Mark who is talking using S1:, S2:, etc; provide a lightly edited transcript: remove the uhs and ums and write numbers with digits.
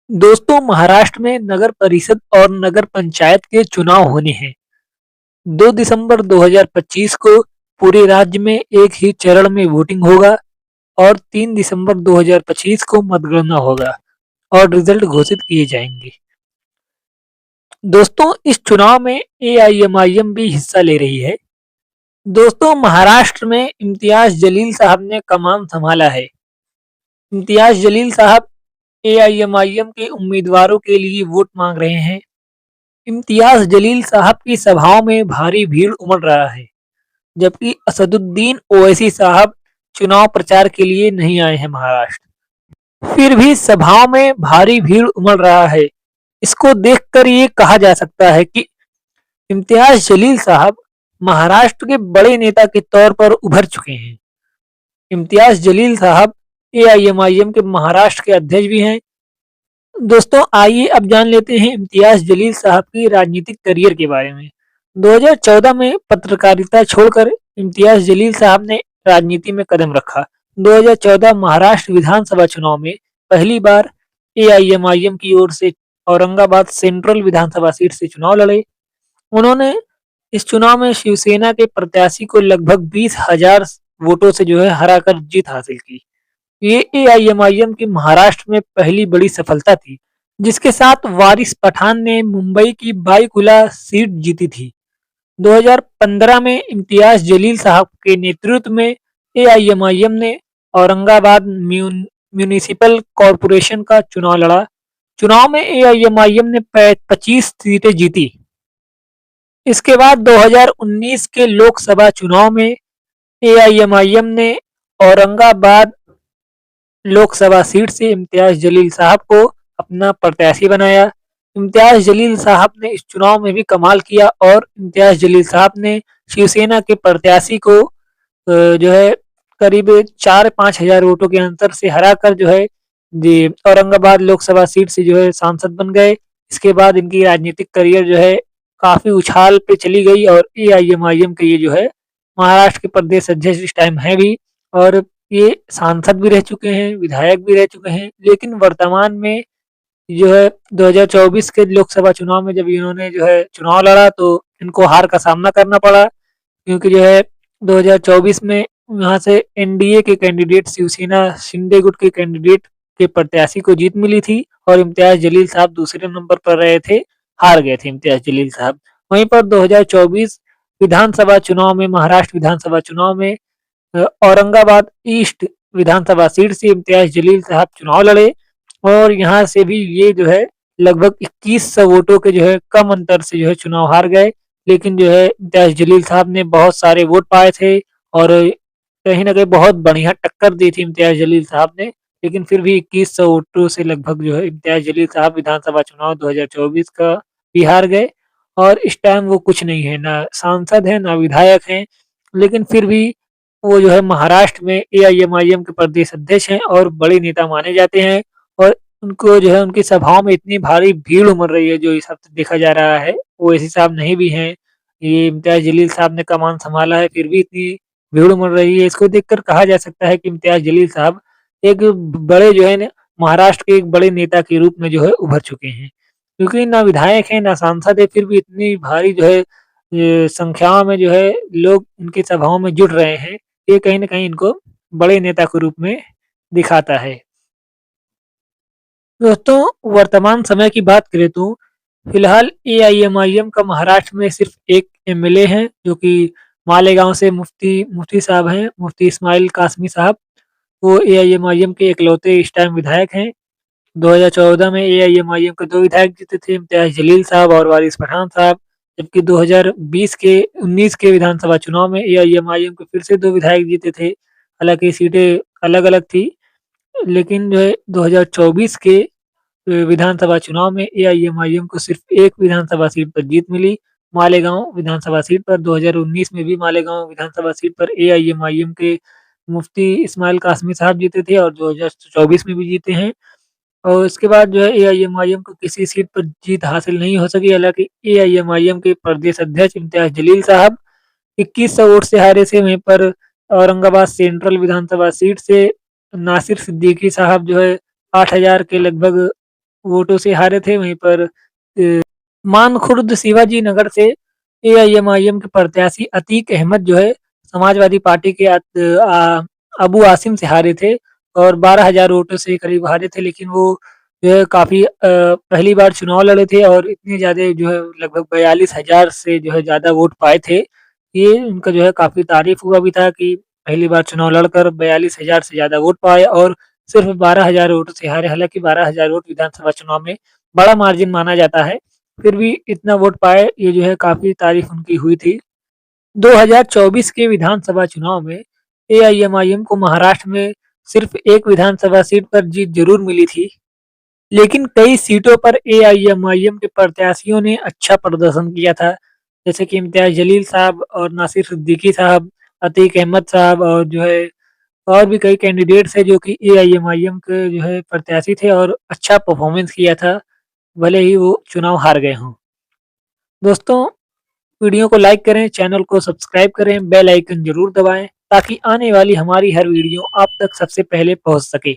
S1: दोस्तों, महाराष्ट्र में नगर परिषद और नगर पंचायत के चुनाव होने हैं। 2 दिसंबर 2025 को पूरे राज्य में एक ही चरण में वोटिंग होगा और 3 दिसंबर 2025 को मतगणना होगा और रिजल्ट घोषित किए जाएंगे। दोस्तों, इस चुनाव में एआईएमआईएम भी हिस्सा ले रही है। दोस्तों, महाराष्ट्र में इम्तियाज जलील साहब ने कमान संभाला है। इम्तियाज जलील साहब एआईएमआईएम के उम्मीदवारों के लिए वोट मांग रहे हैं। इम्तियाज जलील साहब की सभाओं में भारी भीड़ उमड़ रहा है, जबकि असदुद्दीन ओवैसी साहब चुनाव प्रचार के लिए नहीं आए हैं महाराष्ट्र। फिर भी सभाओं में भारी भीड़ उमड़ रहा है। इसको देखकर ये कहा जा सकता है कि इम्तियाज जलील साहब महाराष्ट्र के बड़े नेता के तौर पर उभर चुके हैं। इम्तियाज जलील साहब एआईएमआईएम के महाराष्ट्र के अध्यक्ष भी हैं। दोस्तों, आइए अब जान लेते हैं इम्तियाज जलील साहब की राजनीतिक करियर के बारे में। 2014 में पत्रकारिता छोड़कर इम्तियाज जलील साहब ने राजनीति में कदम रखा। 2014 महाराष्ट्र विधानसभा चुनाव में पहली बार एआईएमआईएम की ओर से औरंगाबाद सेंट्रल विधानसभा सीट से चुनाव लड़े। उन्होंने इस चुनाव में शिवसेना के प्रत्याशी को लगभग 20,000 वोटों से हराकर जीत हासिल की। ये एआईएमआईएम की महाराष्ट्र में पहली बड़ी सफलता थी, जिसके साथ वारिस पठान ने मुंबई की बाईकुला सीट जीती थी। 2015 में इम्तियाज जलील साहब के नेतृत्व में एआईएमआईएम ने औरंगाबाद म्यूनिसिपल कॉरपोरेशन का चुनाव लड़ा। चुनाव में एआईएमआईएम ने 25 सीटें जीती। इसके बाद 2019 के लोकसभा चुनाव में एआईएमआईएम ने औरंगाबाद लोकसभा सीट से इम्तियाज जलील साहब को अपना प्रत्याशी बनाया। इम्तियाज जलील साहब ने इस चुनाव में भी कमाल किया और इम्तियाज जलील साहब ने शिवसेना के प्रत्याशी को करीब 4-5 हजार वोटों के अंतर से हराकर औरंगाबाद लोकसभा सीट से सांसद बन गए। इसके बाद इनकी राजनीतिक करियर काफी उछाल पे चली गई और एआईएमआईएम के ये महाराष्ट्र के प्रदेश अध्यक्ष इस टाइम है भी, और ये सांसद भी रह चुके हैं, विधायक भी रह चुके हैं। लेकिन वर्तमान में 2024 के लोकसभा चुनाव में जब इन्होंने चुनाव लड़ा तो इनको हार का सामना करना पड़ा, क्योंकि 2024 में यहाँ से एनडीए के कैंडिडेट शिवसेना शिंदे गुट के कैंडिडेट के प्रत्याशी को जीत मिली थी और इम्तियाज जलील साहब दूसरे नंबर पर रहे थे, हार गए थे इम्तियाज जलील साहब। वहीं पर 2024 विधानसभा चुनाव में महाराष्ट्र विधानसभा चुनाव में औरंगाबाद ईस्ट विधानसभा सीट से इम्तियाज जलील साहब चुनाव लड़े और यहाँ से भी ये लगभग 2100 वोटों के कम अंतर से चुनाव हार गए। लेकिन इम्तियाज जलील साहब ने बहुत सारे वोट पाए थे और कहीं ना कहीं बहुत बढ़िया टक्कर दी थी इम्तियाज जलील साहब ने। लेकिन फिर भी 2100 वोटों से लगभग इम्तियाज जलील साहब विधानसभा चुनाव 2024 का भी हार गए और इस टाइम वो कुछ नहीं है, ना सांसद है ना विधायक हैं। लेकिन फिर भी वो महाराष्ट्र में एआईएमआईएम के प्रदेश अध्यक्ष हैं और बड़े नेता माने जाते हैं और उनको उनकी सभाओं में इतनी भारी भीड़ उमड़ रही है जो इस हफ्ते देखा जा रहा है। ओवैसी साहब नहीं भी हैं, ये इम्तियाज जलील साहब ने कमान संभाला है, फिर भी इतनी भीड़ उमड़ रही है। इसको देखकर कहा जा सकता है कि इम्तियाज जलील साहब एक बड़े ना महाराष्ट्र के एक बड़े नेता के रूप में उभर चुके हैं, क्योंकि ना विधायक है ना सांसद है, फिर भी इतनी भारी ये संख्याओं में लोग इनकी सभाओं में जुट रहे हैं। ये कहीं न कहीं इनको बड़े नेता के रूप में दिखाता है। दोस्तों, वर्तमान समय की बात करें तो फिलहाल एआईएमआईएम का महाराष्ट्र में सिर्फ एक एमएलए हैं, जो कि मालेगांव से मुफ्ती मुफ्ती साहब हैं, मुफ्ती इस्माइल कासमी साहब। वो एआईएमआईएम के इकलौते इस टाइम विधायक हैं। 2014 में एआईएमआईएम के 2 विधायक जीते थे, इम्तियाज जलील साहब और वारिस पठान साहब। जबकि 2020 के 19 के विधानसभा चुनाव में एआईएमआईएम के फिर से 2 विधायक जीते थे। हालाँकि सीटें अलग-अलग थी, लेकिन 2024 के विधानसभा चुनाव में एआईएमआईएम को सिर्फ एक विधानसभा सीट पर जीत मिली, मालेगांव विधानसभा सीट पर। 2019 में भी मालेगांव विधानसभा सीट पर एआईएमआईएम के मुफ्ती इस्माइल कासमी साहब जीते थे और 2024 में भी जीते हैं। और उसके बाद एआईएमआईएम को किसी सीट पर जीत हासिल नहीं हो सकी। हालाँकि एआईएमआईएम के प्रदेश अध्यक्ष इम्तियाज जलील साहब 2100 वोट से हारे थे। वहीं पर औरंगाबाद सेंट्रल विधानसभा सीट से नासिर सिद्दीकी साहब 8000 के लगभग वोटों से हारे थे। वहीं पर मानखुर्द शिवाजी नगर से एआईएमआईएम के प्रत्याशी अतीक अहमद जो है समाजवादी पार्टी के अबू आसिम से हारे थे और 12,000 वोटों से करीब हारे थे। लेकिन वो जो है काफ़ी पहली बार चुनाव लड़े थे और इतने ज़्यादा जो है लगभग 42,000 से जो है ज़्यादा वोट पाए थे। ये उनका जो है काफ़ी तारीफ़ हुआ भी था कि पहली बार चुनाव लड़कर 42,000 से ज़्यादा वोट पाए और सिर्फ 12,000 वोटों से हारे। हालाँकि 12,000 वोट विधानसभा चुनाव में बड़ा मार्जिन माना जाता है। फिर भी इतना वोट पाए, ये जो है काफ़ी तारीफ़ उनकी हुई थी। 2024 के विधानसभा चुनाव में एआईएमआईएम को महाराष्ट्र में सिर्फ एक विधानसभा सीट पर जीत जरूर मिली थी, लेकिन कई सीटों पर एआईएमआईएम के प्रत्याशियों ने अच्छा प्रदर्शन किया था, जैसे कि इम्तियाज जलील साहब और नासिर सिद्दीकी साहब, अतीक अहमद साहब और जो है और भी कई कैंडिडेट्स हैं जो कि एआईएमआईएम के जो है प्रत्याशी थे और अच्छा परफॉर्मेंस किया था, भले ही वो चुनाव हार गए हों। दोस्तों, वीडियो को लाइक करें, चैनल को सब्सक्राइब करें, बेल आइकन ज़रूर दबाएँ ताकि आने वाली हमारी हर वीडियो आप तक सबसे पहले पहुँच सके।